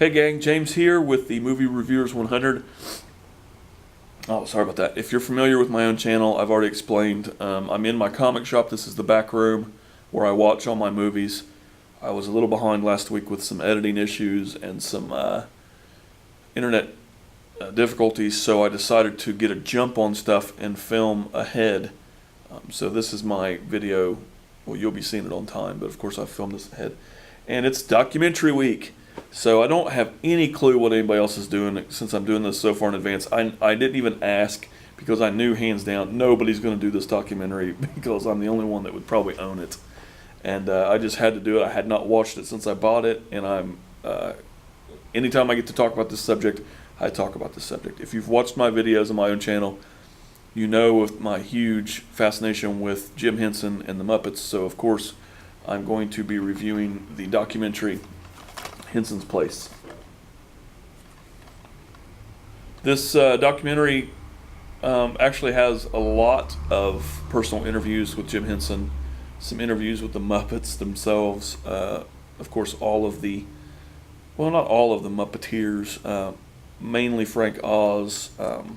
Hey gang, James here with the Movie Reviewers 100. Oh, sorry about that. If you're familiar with my own channel, I've already explained. I'm in my comic shop. This is the back room where I watch all my movies. I was a little behind last week with some editing issues and some internet difficulties, so I decided to get a jump on stuff and film ahead. So this is my video. Well, you'll be seeing it on time, but of course I filmed this ahead. And it's documentary week. So I don't have any clue what anybody else is doing since I'm doing this so far in advance. I didn't even ask because I knew hands down nobody's going to do this documentary because I'm the only one that would probably own it. And I just had to do it. I had not watched it since I bought it, and anytime I get to talk about this subject, I talk about this subject. If you've watched my videos on my own channel, you know of my huge fascination with Jim Henson and the Muppets. So of course I'm going to be reviewing the documentary Hensons Place. This documentary actually has a lot of personal interviews with Jim Henson, some interviews with the Muppets themselves, of course all of the, well, not all of the Muppeteers, mainly Frank Oz, and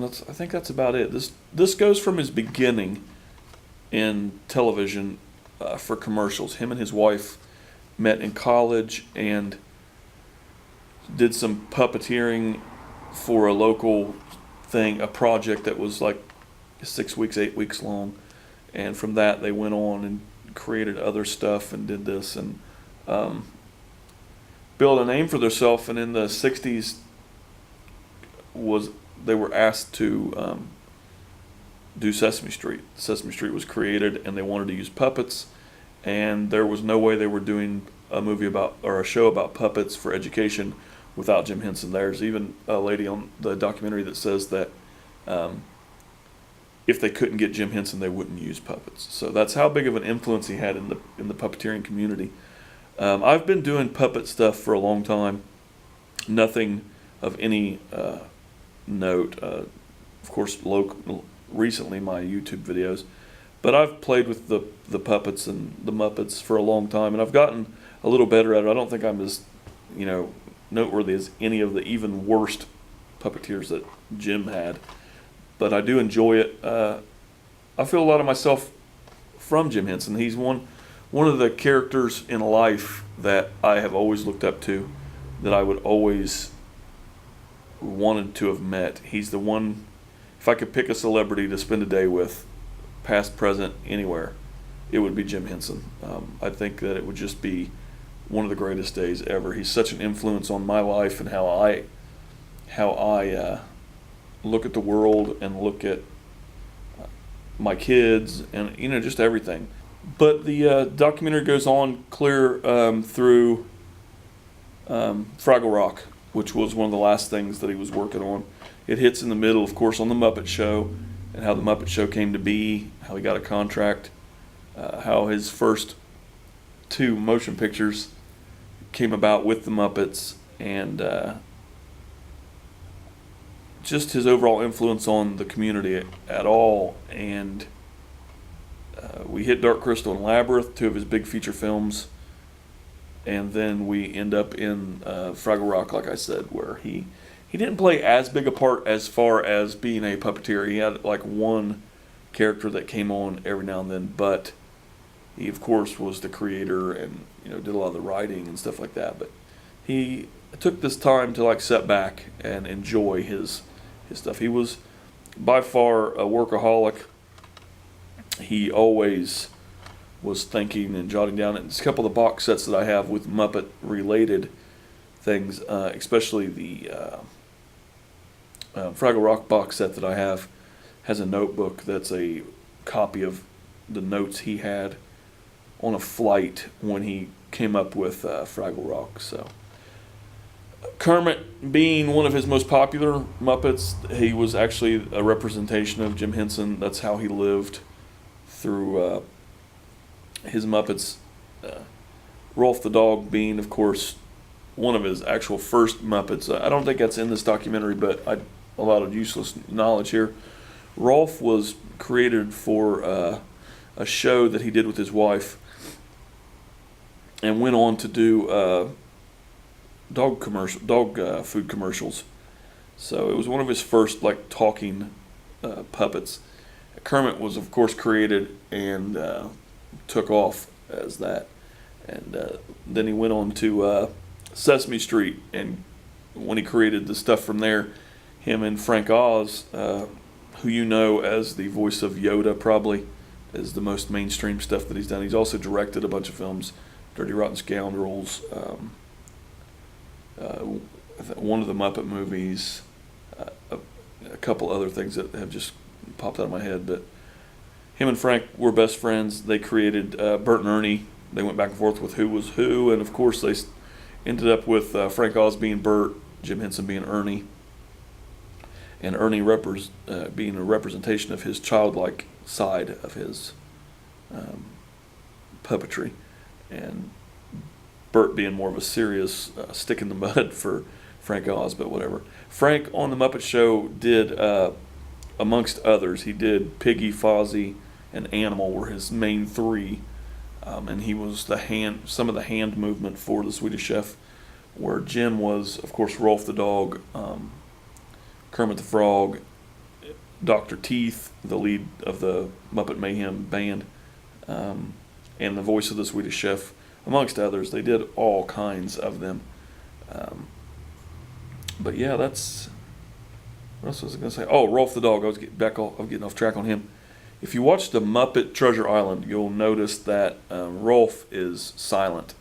I think that's about it. This goes from his beginning in television for commercials. Him and his wife met in college and did some puppeteering for a local thing, a project that was like 6 weeks, 8 weeks long. And from that they went on and created other stuff and did this and built a name for themselves. And in the 60s they were asked to do Sesame Street. Sesame Street was created and they wanted to use puppets, and there was no way they were doing a movie about, or a show about puppets for education without Jim Henson. There's even a lady on the documentary that says that if they couldn't get Jim Henson, they wouldn't use puppets. So that's how big of an influence he had in the puppeteering community. I've been doing puppet stuff for a long time. Nothing of any note. Of course, recently my YouTube videos. But I've played with the puppets and the Muppets for a long time, and I've gotten a little better at it. I don't think I'm as, noteworthy as any of the even worst puppeteers that Jim had, but I do enjoy it. I feel a lot of myself from Jim Henson. He's one of the characters in life that I have always looked up to, that I would always wanted to have met. He's the one, if I could pick a celebrity to spend a day with, past, present, anywhere, it would be Jim Henson. I think that it would just be one of the greatest days ever. He's such an influence on my life and how I look at the world and look at my kids and just everything. But the documentary goes on clear through Fraggle Rock, which was one of the last things that he was working on. It hits in the middle, of course, on the Muppet Show, and how the Muppet Show came to be, how he got a contract, how his first 2 motion pictures came about with the Muppets, and just his overall influence on the community at all. And we hit Dark Crystal and Labyrinth, 2 of his big feature films, and then we end up in Fraggle Rock, like I said, where he didn't play as big a part as far as being a puppeteer. He had like one character that came on every now and then, but he of course was the creator and did a lot of the writing and stuff like that. But he took this time to like sit back and enjoy his stuff. He was by far a workaholic. He always was thinking and jotting down. And a couple of the box sets that I have with Muppet related things, especially the Fraggle Rock box set that I have, has a notebook that's a copy of the notes he had on a flight when he came up with Fraggle Rock. So Kermit being one of his most popular Muppets, he was actually a representation of Jim Henson. That's how he lived through his Muppets. Rolf the dog being, of course, one of his actual first Muppets. I don't think that's in this documentary, but a lot of useless knowledge here. Rolf was created for a show that he did with his wife, and went on to do dog food commercials. So it was one of his first like talking puppets. Kermit was of course created and took off as that, and then he went on to Sesame Street, and when he created the stuff from there, him and Frank Oz, who you know as the voice of Yoda, probably is the most mainstream stuff that he's done. He's also directed a bunch of films, Dirty Rotten Scoundrels, one of the Muppet movies, a couple other things that have just popped out of my head. But him and Frank were best friends. They created Bert and Ernie. They went back and forth with who was who, and of course they ended up with Frank Oz being Bert, Jim Henson being Ernie, and Ernie being a representation of his childlike side of his puppetry, and Bert being more of a serious stick in the mud for Frank Oz, but whatever. Frank on the Muppet Show did, amongst others, he did Piggy, Fozzie, and Animal were his main three, and he was some of the hand movement for the Swedish Chef, where Jim was, of course, Rolf the dog, Kermit the Frog, Dr. Teeth, the lead of the Muppet Mayhem band, and the voice of the Swedish Chef, amongst others. They did all kinds of them. But yeah, that's... What else was I going to say? Oh, Rolf the dog. I was getting off track on him. If you watch the Muppet Treasure Island, you'll notice that Rolf is silent,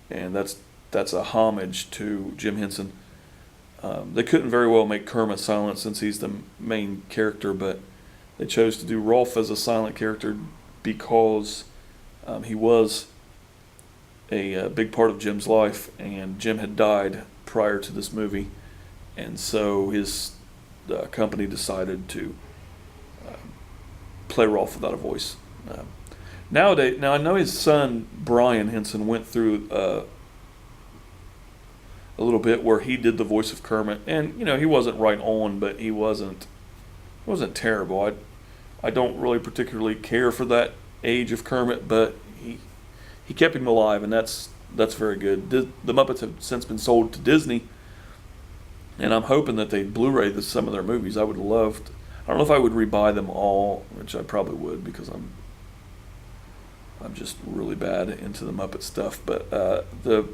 and that's a homage to Jim Henson. They couldn't very well make Kermit silent since he's the main character, but they chose to do Rolf as a silent character because he was a big part of Jim's life, and Jim had died prior to this movie, and so his company decided to play Rolf without a voice. Now I know his son Brian Henson went through a little bit where he did the voice of Kermit, and he wasn't right on, but he wasn't terrible. I don't really particularly care for that age of Kermit, but he kept him alive, and that's very good. The Muppets have since been sold to Disney, and I'm hoping that they Blu-ray some of their movies. I would love to. I don't know if I would rebuy them all, which I probably would because I'm just really bad into the Muppet stuff. But the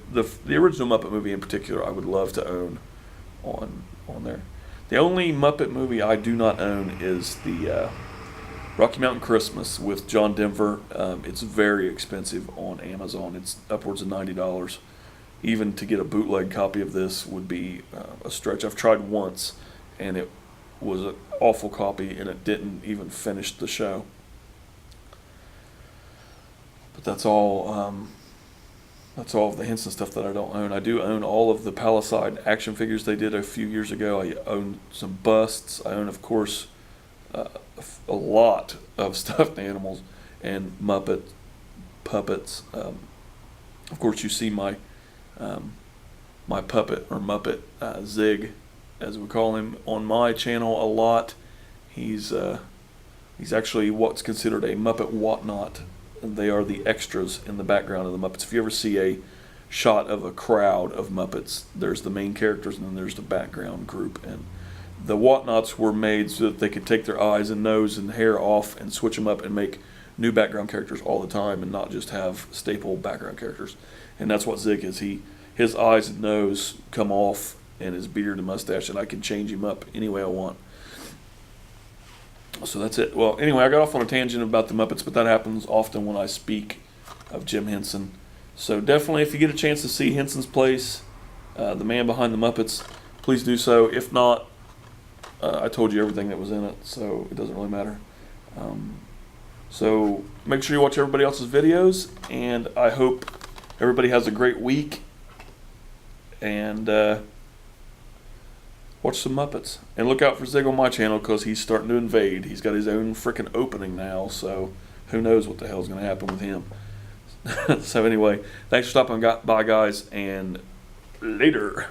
original Muppet movie in particular, I would love to own on there. The only Muppet movie I do not own is the Rocky Mountain Christmas with John Denver. It's very expensive on Amazon. It's upwards of $90. Even to get a bootleg copy of this would be a stretch. I've tried once, and it was an awful copy, and it didn't even finish the show. But that's all of the Henson stuff that I don't own. I do own all of the Palisade action figures they did a few years ago. I own some busts. I own, of course, a lot of stuffed animals and Muppet puppets. Of course, you see my puppet or Muppet Zig, as we call him, on my channel a lot. He's actually what's considered a Muppet whatnot. They are the extras in the background of the Muppets. If you ever see a shot of a crowd of Muppets, there's the main characters and then there's the background group. And the whatnots were made so that they could take their eyes and nose and hair off and switch them up and make new background characters all the time, and not just have staple background characters. And that's what Zig is. His eyes and nose come off, and his beard and mustache, and I can change him up any way I want. So that's it. Well, anyway, I got off on a tangent about the Muppets, but that happens often when I speak of Jim Henson. So definitely, if you get a chance to see Hensons Place, the man behind the Muppets, please do so. If not, I told you everything that was in it, so it doesn't really matter. So make sure you watch everybody else's videos, and I hope everybody has a great week, and watch some Muppets. And look out for Zig on my channel, because he's starting to invade. He's got his own freaking opening now, so who knows what the hell's going to happen with him. So anyway, thanks for stopping by, guys, and later.